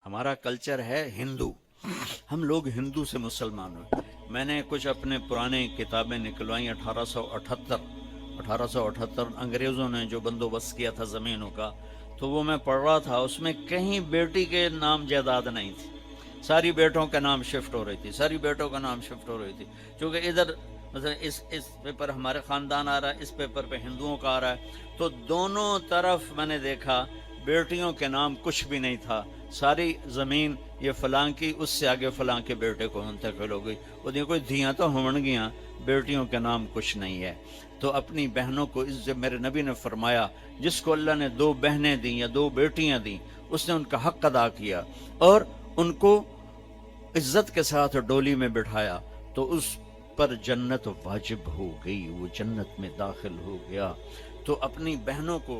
ہمارا کلچر ہے ہندو، ہم لوگ ہندو سے مسلمان ہوئے. میں نے کچھ اپنے پرانے کتابیں نکلوائیں. 1878 انگریزوں نے جو بندوبست کیا تھا زمینوں کا، تو وہ میں پڑھ رہا تھا. اس میں کہیں بیٹی کے نام جائیداد نہیں تھی، ساری بیٹوں کا نام شفٹ ہو رہی تھی، ساری بیٹوں کا نام شفٹ ہو رہی تھی. چونکہ ادھر مثلا اس پیپر ہمارے خاندان آ رہا ہے، اس پیپر پہ ہندوؤں کا آ رہا ہے، تو دونوں طرف میں نے دیکھا بیٹیوں کے نام کچھ بھی نہیں تھا. ساری زمین یہ فلاں کی، اس سے آگے فلاں کے بیٹے کو منتقل ہو گئی. وہ دیکھو دھیاں تو ہون گیاں، بیٹیوں کے نام کچھ نہیں ہے. تو اپنی بہنوں کو جب میرے نبی نے فرمایا جس کو اللہ نے 2 بہنیں دیں یا 2 بیٹیاں دیں، اس نے ان کا حق ادا کیا اور ان کو عزت کے ساتھ ڈولی میں بٹھایا، تو اس پر جنت واجب ہو گئی، وہ جنت میں داخل ہو گیا. تو اپنی بہنوں کو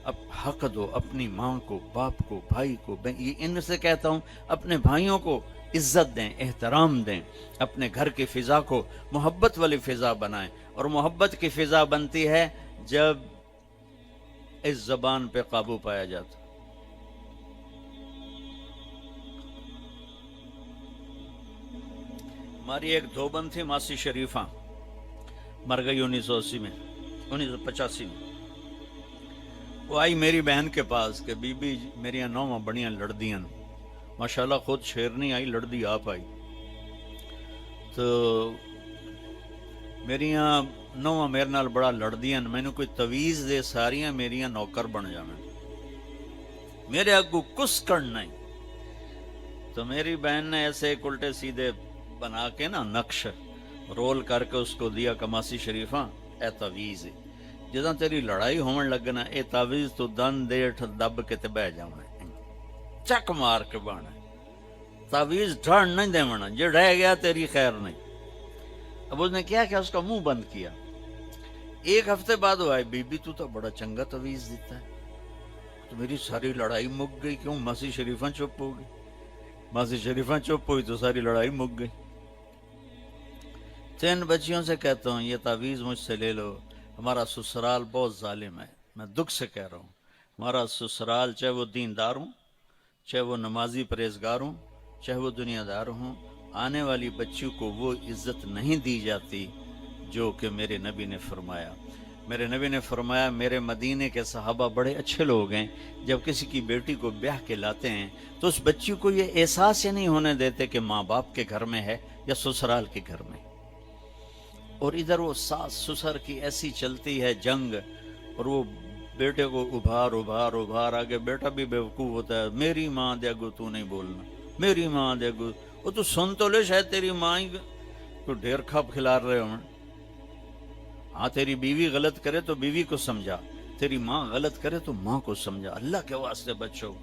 اب حق دو، اپنی ماں کو، باپ کو، بھائی کو. یہ ان سے کہتا ہوں اپنے بھائیوں کو عزت دیں، احترام دیں، اپنے گھر کی فضا کو محبت والی فضا بنائیں. اور محبت کی فضا بنتی ہے جب اس زبان پہ قابو پایا جاتا. ہماری ایک دھوبن تھی ماسی شریفہ، مر گئی 1980 میں، 1985 میں. وہ آئی میری بہن کے پاس کہ بی بی میری نوواں بڑیاں لڑدیاں، ماشاءاللہ خود شیرنی آئی، لڑدی آپ آئی. تو میریاں نوواں میرے نال بڑا لڑدیاں، میں نے کوئی تویز دے ساریاں میریاں نوکر بن جاویں، میرے اگو کس کرنا نہیں. تو میری بہن نے ایسے ایک الٹے سیدھے بنا کے نا نقش رول کر کے اس کو دیا کہ ماسی شریفہ اے تویز ہے، جداں تیری لڑائی ہون لگنا اے تعویذ تو دن دیٹھ دب کے تے بہ جاونا، چک مار کے بانا، تعویذ ڈھڑ نہیں دیونا، جو رہ گیا تیری خیر نہیں. اب اس نے کیا اس کا منہ بند کیا. 1 ہفتے بعد وہ آئے، بی بی تو بڑا چنگا تعویذ دیتا ہے. تو میری ساری لڑائی مک گئی. کیوں؟ ماسی شریفہ چپ ہو گئی. ماسی شریفہ چپ ہوئی تو ساری لڑائی مک گئی. 3 بچیوں سے کہتا ہوں یہ تعویذ مجھ سے لے لو، ہمارا سسرال بہت ظالم ہے. میں دکھ سے کہہ رہا ہوں، ہمارا سسرال چاہے وہ دیندار ہوں، چاہے وہ نمازی پرہیزگار ہوں، چاہے وہ دنیا دار ہوں، آنے والی بچیوں کو وہ عزت نہیں دی جاتی جو کہ میرے نبی نے فرمایا. میرے نبی نے فرمایا میرے مدینے کے صحابہ بڑے اچھے لوگ ہیں، جب کسی کی بیٹی کو بیاہ کے لاتے ہیں تو اس بچی کو یہ احساس ہی نہیں ہونے دیتے کہ ماں باپ کے گھر میں ہے یا سسرال کے گھر میں. اور ادھر وہ ساس سسر کی ایسی چلتی ہے جنگ، اور وہ بیٹے کو ابھار آگے بیٹا بھی بیوقوف ہوتا ہے. میری ماں دے اگو تو نہیں بولنا، میری ماں دے اگو. وہ تو سن تو لے شاید تیری ماں ہی تو ڈھیر کھپ کھلار رہے ہوں. ہاں تیری بیوی غلط کرے تو بیوی کو سمجھا، تیری ماں غلط کرے تو ماں کو سمجھا. اللہ کے واسطے بچو،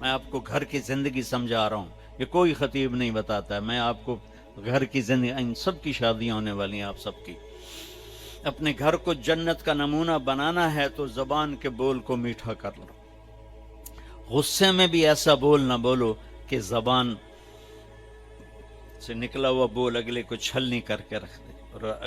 میں آپ کو گھر کی زندگی سمجھا رہا ہوں، یہ کوئی خطیب نہیں بتاتا ہے، میں آپ کو گھر کی زندگی، ان سب کی شادیاں ہونے والی ہیں آپ سب کی. اپنے گھر کو جنت کا نمونہ بنانا ہے تو زبان کے بول کو میٹھا کر لو. غصے میں بھی ایسا بول نہ بولو کہ زبان سے نکلا ہوا بول اگلے کو چھلنی کر کے رکھ دے. اور